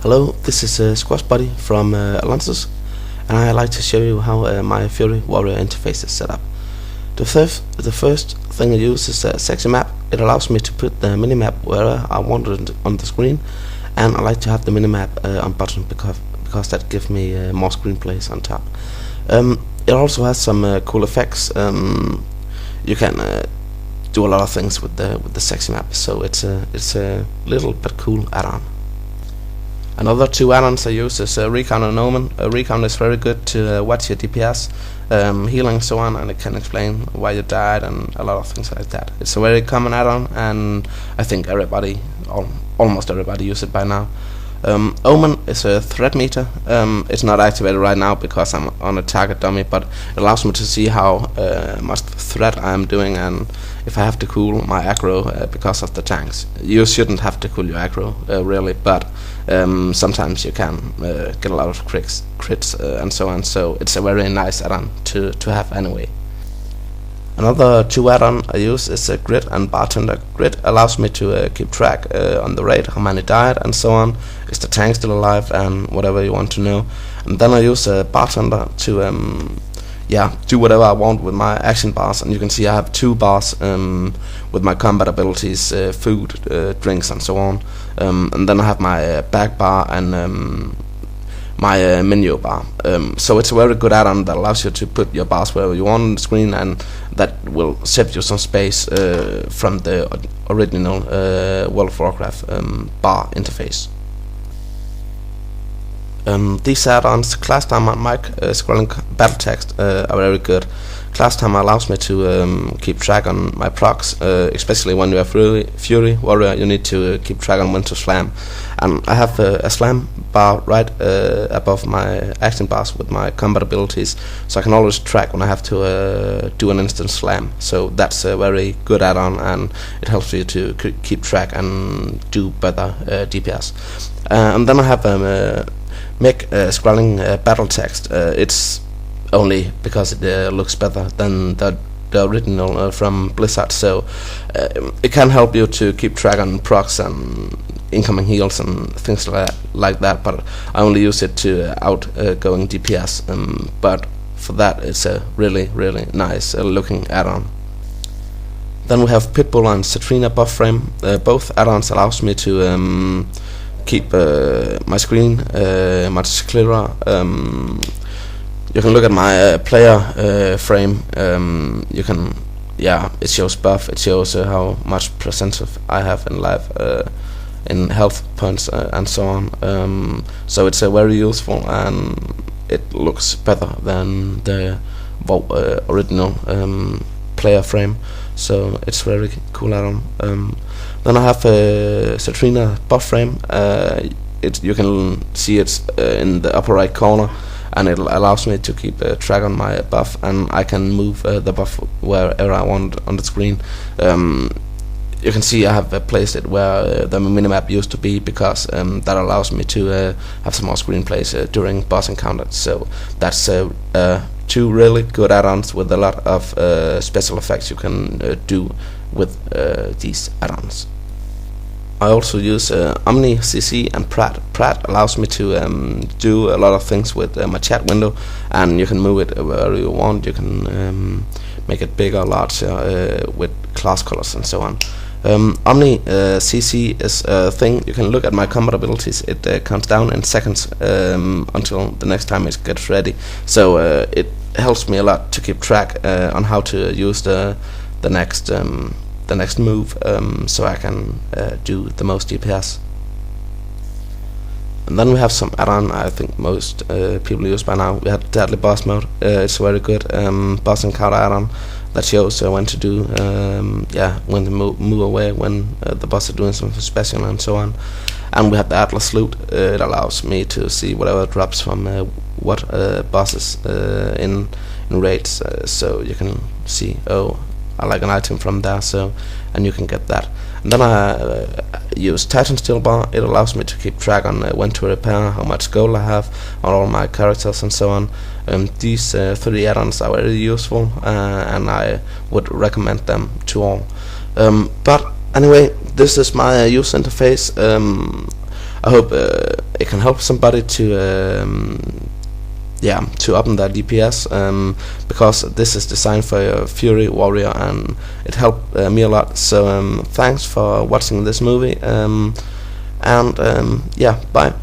Hello, this is Squash Buddy from Alonsos, and I'd like to show you how my Fury Warrior interface is set up. The first thing I use is a sexy map. It allows me to put the minimap where I want it on the screen, and I like to have the minimap on bottom because that gives me more screenplays on top. It also has some cool effects. You can do a lot of things with the sexy map, so it's a little bit cool add-on. Another two add-ons I use is Recon and Omen. Recon is very good to watch your DPS, healing and so on, and it can explain why you died and a lot of things like that. It's a very common add-on, and I think almost everybody uses it by now. Omen is a threat meter. It's not activated right now because I'm on a target dummy, but it allows me to see how much threat I'm doing and if I have to cool my aggro because of the tanks. You shouldn't have to cool your aggro really, but sometimes you can get a lot of crits and so on, so it's a very nice add-on to have anyway. Another two add-on I use is Grid and Bartender. Grid allows me to keep track on the rate, how many died and so on, is the tank still alive and whatever you want to know. And then I use Bartender to do whatever I want with my action bars, and you can see I have two bars with my combat abilities, food, drinks and so on, and then I have my back bar and my menu bar. So it's a very good add-on that allows you to put your bars wherever you want on the screen, and that will save you some space from the original World of Warcraft bar interface. These add-ons, Class Timer and Mic Scrolling Battle Text, are very good. Class Timer allows me to keep track on my procs, especially when you are Fury Warrior. You need to keep track on when to slam, and I have a slam bar right above my action bars with my combat abilities, so I can always track when I have to do an instant slam. So that's a very good add-on, and it helps you to keep track and do better DPS. And then I have Mic Scrolling Battle Text. It's only because it looks better than the original from Blizzard, so it can help you to keep track on procs and incoming heals and things like that, but I only use it to outgoing DPS, but for that it's a really nice looking add-on. Then we have Pitbull and Citrina buff frame. Both add-ons allows me to keep my screen much clearer. You can look at my player frame. You can, it shows buff. It shows how much percentage I have in life, in health points, and so on. So it's very useful, and it looks better than the original player frame. So it's very cool add-on. Then I have a Citrina buff frame. You can see it's in the upper right corner, and it allows me to keep track on my buff, and I can move the buff wherever I want on the screen. You can see I have placed it where the minimap used to be, because that allows me to have some more screenplays during boss encounters. So that's two really good add-ons with a lot of special effects you can do with these add-ons. I also use Omni, CC and Prat. Prat allows me to do a lot of things with my chat window, and you can move it wherever you want. You can make it bigger, larger, with class colors and so on. Omni CC is a thing. You can look at my combat abilities. It counts down in seconds until the next time it gets ready. So it helps me a lot to keep track on how to use the next move, so I can do the most DPS. And then we have some add-on I think most people use by now. We have Deadly Boss Mode. It's a very good boss encounter add-on that shows when to do, when to move away when the boss is doing something special and so on. And we have the Atlas Loot. It allows me to see whatever drops from what bosses in raids, so you can see, I like an item from there, and you can get that. And then I use Titan Steel Bar. It allows me to keep track on when to repair, how much gold I have on all my characters and so on. These three add-ons are very useful, and I would recommend them to all. But anyway, this is my user interface. I hope it can help somebody to to open their DPS, because this is designed for a Fury warrior, and it helped me a lot. So thanks for watching this movie, and yeah, bye.